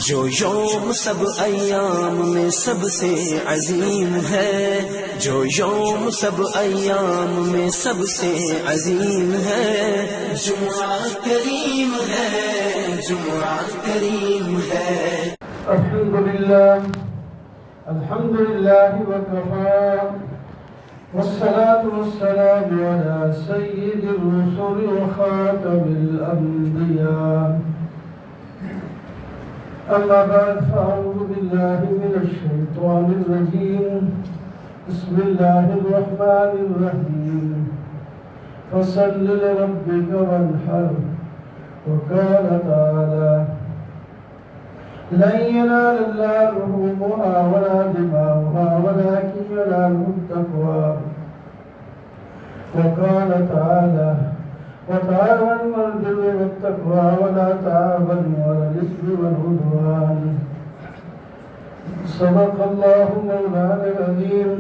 جو یوم سب ایام میں سب سے عظیم ہے، جو یوم سب ایام میں سب سے عظیم ہے، جمعہ کریم ہے، جمعہ کریم ہے۔ الحمد للہ وکفا والصلاة والسلام على سید الرسل وخاتم الانبیاء، اما بعد فاعوذ باللہ من الشیطان الرجیم، بسم اللہ الرحمن الرحیم، فصل لربک وانحر، وقال تعالی لن ينال الله لحومها ولا دماؤها ولكن يناله التقوى، وقال تعالى وتعاونوا على البر والتقوى ولا تعاونوا على الإثم والعدوان، صدق الله مولانا العظيم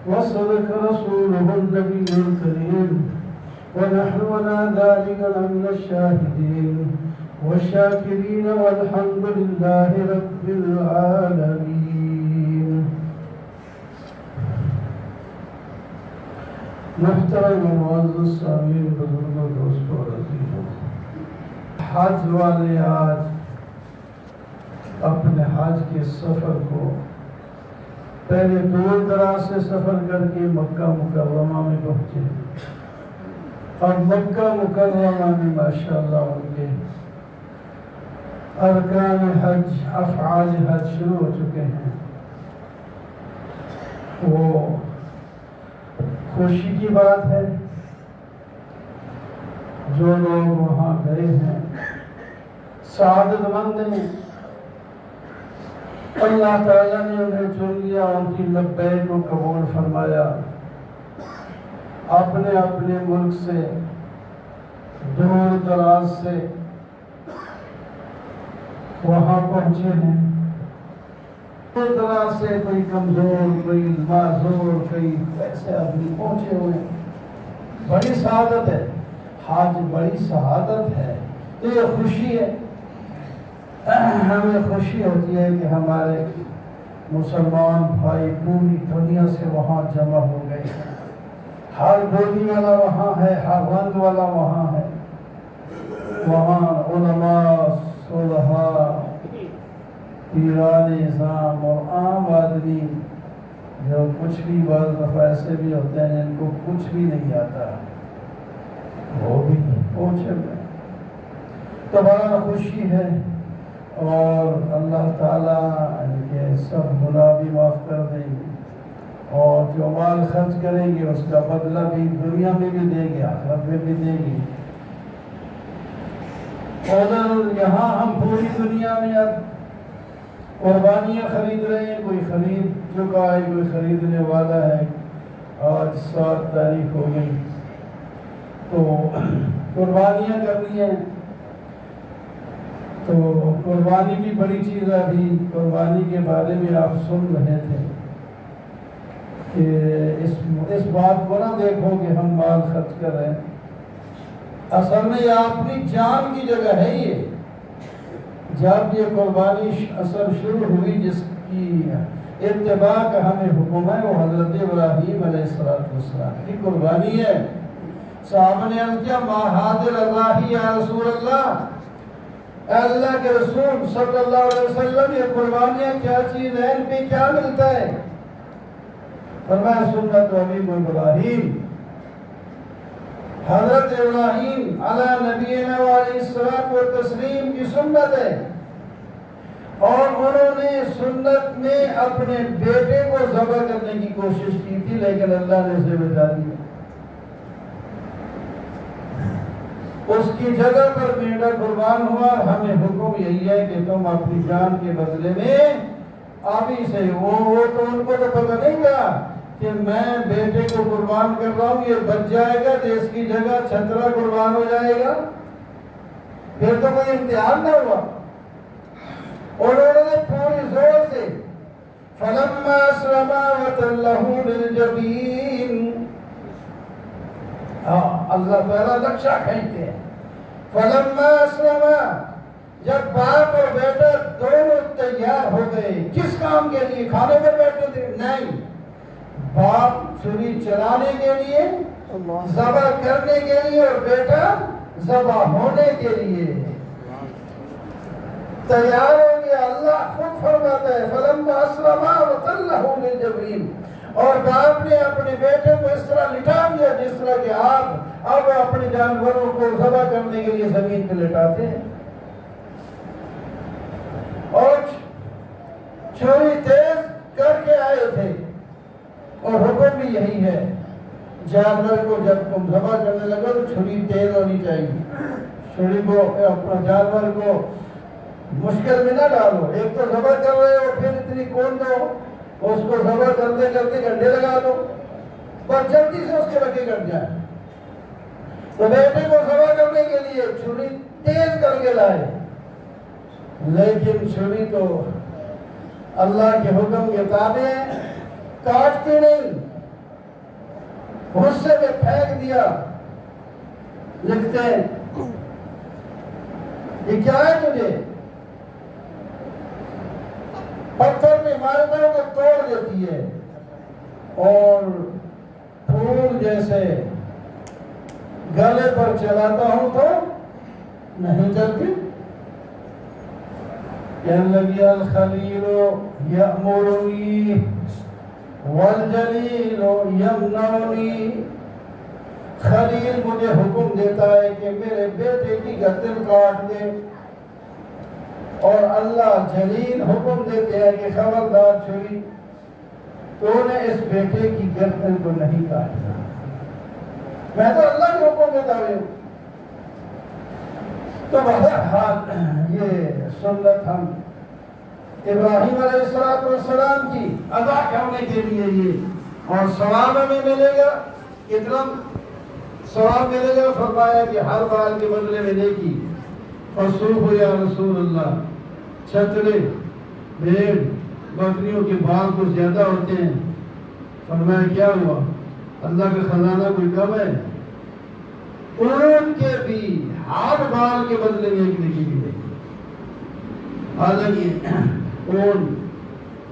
وصدق رسوله النبي الكريم، ونحن على ذلك لمن الشاهدين والشاكرين والحمد لله رب العالمين۔ محترم معزز سامعین، بزرگوں، دوستوں اور عزیزوں، حج والے آج اپنے حج کے سفر کو پہلے دور دراز سے سفر کر کے مکہ مکرمہ میں پہنچے، اور مکہ مکرمہ میں ماشاءاللہ ان کے ارکان حج، افعال حج شروع ہو چکے ہیں۔ وہ خوشی کی بات ہے، جو لوگ وہاں گئے ہیں سعادت مند ہیں، اللہ تعالیٰ نے انہیں چن لیا، ان کی لبیک کو قبول فرمایا، اپنے اپنے ملک سے، دور دراز سے وہاں پہنچے ہیں، دور دراز سے کوئی کمزور، کوئی معذور، کوئی ایسے آدمی پہنچے ہوئے ہیں۔ بڑی سعادت ہے، حج بڑی سعادت ہے، تو یہ خوشی ہے، ہمیں خوشی ہوتی ہے کہ ہمارے مسلمان بھائی پوری دنیا سے وہاں جمع ہو گئے ہیں، ہر بولی والا وہاں ہے، ہر رنگ والا وہاں ہے، وہاں علماء، صلحاء، پیران نظام اور عام آدمی جو کچھ بھی بعض دفعہ ایسے بھی ہوتے ہیں جن کو کچھ بھی نہیں آتا، وہ بھی پہنچے ہوئے، تو بڑا خوشی ہے، اور اللہ تعالیٰ ان کے سب گناہ بھی معاف کر دیں گے، اور جو مال خرچ کریں گے اس کا بدلہ بھی دنیا میں بھی دیں گے، آخرت میں بھی دیں گے۔ اور یہاں ہم پوری دنیا میں اب قربانیاں خرید رہے ہیں، کوئی خرید چکا ہے، کوئی خریدنے والا ہے، آج 7 تاریخ ہو گئی، تو قربانیاں کرنی ہیں، تو قربانی بھی بڑی چیز ہے۔ ابھی قربانی کے بارے میں آپ سن رہے تھے کہ اس بات کو نہ دیکھو کہ ہم مال خرچ کر رہے ہیں، اصل میں یہ اپنی جان کی جگہ ہے۔ یہ جب یہ قربانی اصل شروع ہوئی، جس کی اتباع کا ہمیں حکم ہے، وہ حضرت ابراہیم علیہ السلام کی قربانی ہے۔ صحابہ نے عرض کیا، ما حاضر اللہ یا رسول اللہ، اے اللہ کے رسول صلی اللہ علیہ وسلم، یہ قربانیاں کیا چیز ہے، ان پہ کیا ملتا ہے؟ فرمایا سنت ابی ابراہیم، حضرت ابراہیم علیہ نبینا علیہ الصلوۃ والتسلیم کی سنت ہے، اور انہوں نے سنت میں اپنے بیٹے کو ذبح کرنے کی کوشش کی تھی، لیکن اللہ نے اسے بچا دیا۔ اس کی جگہ پر بیٹا قربان ہوا، اور ہمیں حکم یہی ہے کہ تم اپنی جان کے بدلے میں ابھی سے، وہ تو ان کو تو پتہ نہیں تھا کہ میں بیٹے کو قربان کر رہا ہوں، یہ بچ جائے گا تو اس کی جگہ چھترا قربان ہو جائے گا، پھر تو کوئی امتحان نہ ہوا۔ اور انہوں نے پوری زور سے فلما اسلما وتلہ للجبین، اللہ تعالیٰ نقشہ کھینچتے ہیں، فلما اسلما، جب باپ اور بیٹا کے لیے کھانے پر بیٹھے تھے؟ نہیں، باپ چھری چلانے کے لیے، ذبح کرنے کے لیے، اور بیٹا ذبح ہونے کے لیے تیار ہو گیا۔ اللہ خود فرماتا ہے فَلَمَّا أَسْلَمَا وَتَلَّهُ لِلْجَبِينِ، اور باپ نے اپنے بیٹے کو اس طرح لٹا دیا جس طرح کہ آپ اب اپنے جانوروں کو ذبح کرنے کے لیے زمین پہ لٹاتے ہیں، اور چھری تیز کر کے آئے تھے۔ اور حکم بھی یہی ہے، جانور کو جب تم ذبح کرنے لگو تو چھری تیز ہونی چاہیے، چھری کو اپنا جانور کو مشکل میں نہ ڈالو۔ ایک تو ذبح کر رہے ہو، پھر اتنی کون دو، اس کو ذبح کرتے کرتے گھنٹے لگا دو، بس جلدی سے اس کے رکھے کٹ جائے۔ تو بیٹے کو ذبح کرنے کے لیے چھری تیز کر کے لائے، لیکن چھری تو اللہ کے حکم کے تابع کاٹتی نہیں، غصے میں پھینک دیا۔ لکھتے ہیں یہ کیا ہے تجھے؟ پتھر میں مارتا ہوں تو توڑ دیتی ہے، اور پھول جیسے گلے پر چلاتا ہوں تو نہیں چلتی۔ کہنے لگی الخلیل یأمرنی والجلیل یمنعنی، خلیل مجھے حکم دیتا ہے کہ میرے بیٹے کی گردن کاٹ دے، اور اللہ جلیل حکم دیتے ہیں کہ خبردار چھری تو نے اس بیٹے کی گردن کو نہیں کاٹنا، میں تو اللہ کے حکم دیتا ہوں۔ تو بہرحال یہ سنت ہم ابراہیم علیہ السلام کی ادا کرنے کے لیے یہ، اور ثواب ہمیں ملے گا، کتنا ثواب ملے گا؟ فرمایا کہ ہر بال کے بدلے میں نیکی۔ فصوح یا رسول اللہ، چھترے بھیڑ بکریوں کے بال کو زیادہ ہوتے ہیں۔ فرمایا کیا ہوا؟ اللہ کا خزانہ کوئی کم ہے؟ ان کے بھی ہر بال کے بدلے میں ایک نیکی ملے گی۔ حالانکہ اون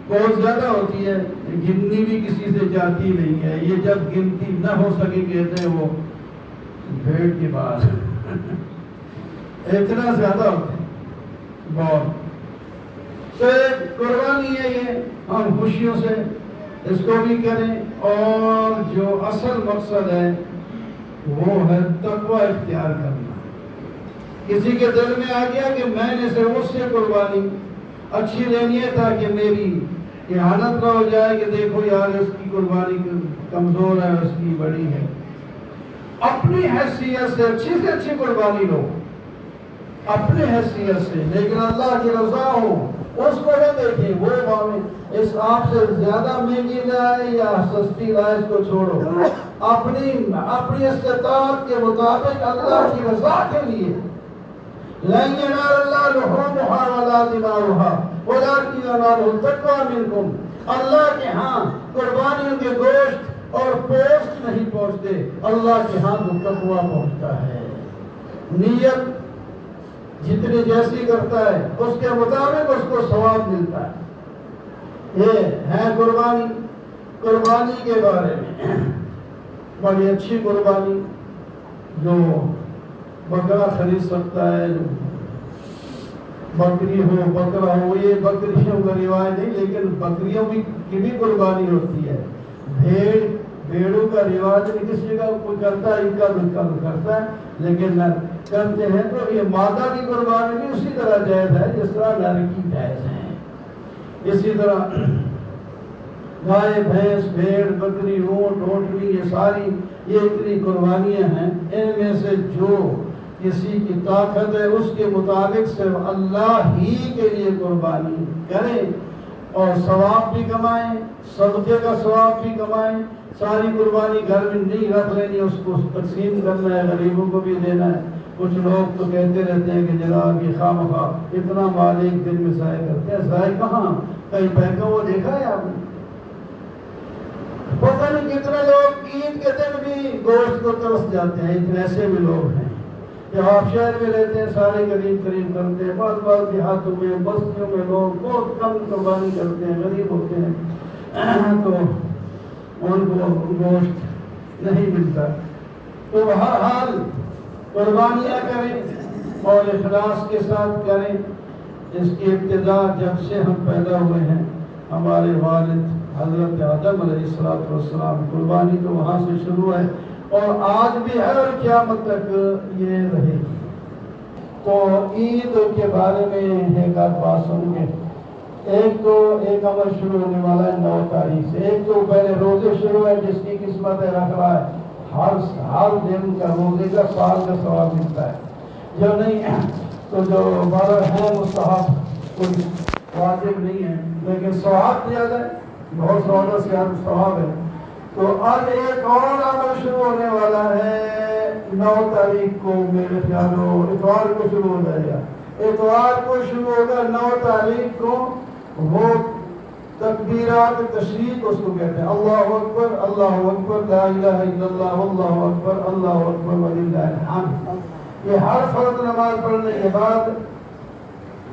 بہت زیادہ ہوتی ہے، گننی بھی کسی سے جاتی نہیں ہے، یہ جب گنتی نہ ہو سکے کہتے ہیں وہ بھیڑ کے بال اتنا زیادہ ہوتے ہیں بہت۔ تو ایک قربانی ہے، یہ ہم خوشیوں سے اس کو بھی کریں، اور جو اصل مقصد ہے وہ ہے تقوی اختیار کرنا۔ کسی کے دل میں آ گیا کہ میں نے صرف اس سے قربانی اچھی لینی ہے تاکہ میری احانت نہ ہو جائے کہ دیکھو یار اس کی قربانی کمزور ہے، اس کی بڑی ہے۔ اپنی حیثیت سے اچھی قربانی لو، اپنی حیثیت سے، لیکن اللہ کی رضا ہو اس کو نہ دیکھیں، وہ اس آپ سے زیادہ مہنگی لائے یا سستی لائے، اس کو چھوڑو، اپنی استطاعت کے مطابق اللہ کی رضا کے لیے۔ لَن يَنَالَ اللَّهَ لُحُومُهَا وَلَا دِمَاؤُهَا وَلَكِنْ يَنَالُهُ التَّقْوَىٰ مِنكُمْ، اللہ کے ہاں قربانیوں کے گوشت اور پوست نہیں پہنچتے، اللہ کے ہاں تو تقویٰ پہنچتا ہے۔ نیت جتنی جیسی کرتا ہے اس کے مطابق اس کو ثواب ملتا ہے۔ یہ ہے قربانی کے بارے میں بڑی اچھی قربانی، جو بکرا خرید سکتا ہے، جو بکری ہو بکرا ہو، یہ بکریوں کا رواج نہیں، لیکن بکریوں کی بھی قربانی ہوتی ہے۔ بھیڑوں کا رواج نہیں، کسی جگہ کوئی کرتا ہے، ان کا کرتا ہے، لیکن کرتے ہیں تو یہ مادہ کی قربانی بھی اسی طرح جائز ہے جس طرح نر کی جائز ہے۔ اسی طرح گائے بھینس بھیڑ بکری اونٹ اونٹنی، یہ ساری یہ اتنی قربانیاں ہیں، ان میں سے جو کسی کی طاقت ہے اس کے مطابق صرف اللہ ہی کے لیے قربانی کریں، اور ثواب بھی کمائیں، صدقے کا ثواب بھی کمائیں۔ ساری قربانی گھر میں نہیں رکھ لینی، اس کو تقسیم کرنا ہے، غریبوں کو بھی دینا ہے۔ کچھ لوگ تو کہتے رہتے ہیں کہ جناب یہ خواہ اتنا مال ایک دن میں ضائع کرتے ہیں، ضائع کہاں؟ کہیں پیکا وہ دیکھا ہے آپ نے؟ پتہ نہیں کتنے لوگ عید کے دن بھی گوشت کو ترس جاتے ہیں، اتنے ایسے بھی لوگ ہیں۔ جب آپ شہر میں رہتے ہیں سارے قریب کرتے ہیں، بعض دیہاتوں میں بستیوں میں لوگ بہت کم قربانی کرتے ہیں، غریب ہوتے ہیں تو ان کو گوشت نہیں ملتا۔ تو ہر حال قربانیاں کریں اور اخلاص کے ساتھ کریں۔ اس کی ابتدا جب سے ہم پیدا ہوئے ہیں، ہمارے والد حضرت آدم علیہ السلام، قربانی تو وہاں سے شروع ہے اور آج بھی ہے اور قیامت تک یہ رہے گی۔ تو عید کے بارے میں ایک آدھ بات سنیں گے۔ ایک عمل شروع ہونے والا ہے 9 تاریخ سے۔ ایک تو پہلے روزے شروع ہے، جس کی قسمت ہے رکھ رہا ہے، ہر دن کا روزے کا سال کا ثواب ملتا ہے۔ جو نہیں تو جو بالغ ہے مستحب، کوئی واجب نہیں ہے، لیکن ثواب زیادہ ہے، بہت زیادہ ثواب ہے۔ تو آج ایک اور عمل شروع ہونے والا ہے 9 تاریخ کو، میرے خیالوں اتوار کو شروع ہو جائے گا۔ اتوار کو شروع ہوگا 9 تاریخ کو، وہ تکبیرات تشریق اس کو کہتے ہیں، اللہ اکبر لا الہ الا اللہ واللہ اکبر وللہ الحمد۔ یہ ہر فرض نماز پڑھنے کے بعد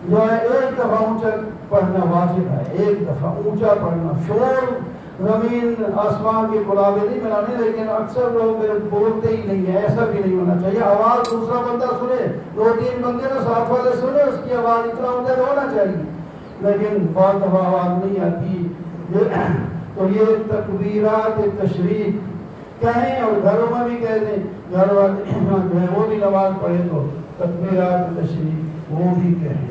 جو ہے ایک دفعہ اونچا پڑھنا واجب ہے، ایک دفعہ اونچا پڑھنا، شور زمین آسمان کے قلابے نہیں بنانے، لیکن اکثر لوگ بولتے ہی نہیں ہے، ایسا بھی نہیں ہونا چاہیے۔ آواز دوسرا بندہ سنے، 2-3 بندے نا ساتھ والے سنے، اس کی آواز اتنا اونچا ہونا چاہیے، لیکن بعض دفعہ آواز نہیں آتی۔ تو یہ تکبیرات تشریق کہیں اور گھروں میں بھی کہہ دیں، گھر والے جو ہے وہ بھی نماز پڑھے تو تکبیرات تشریق وہ بھی کہیں۔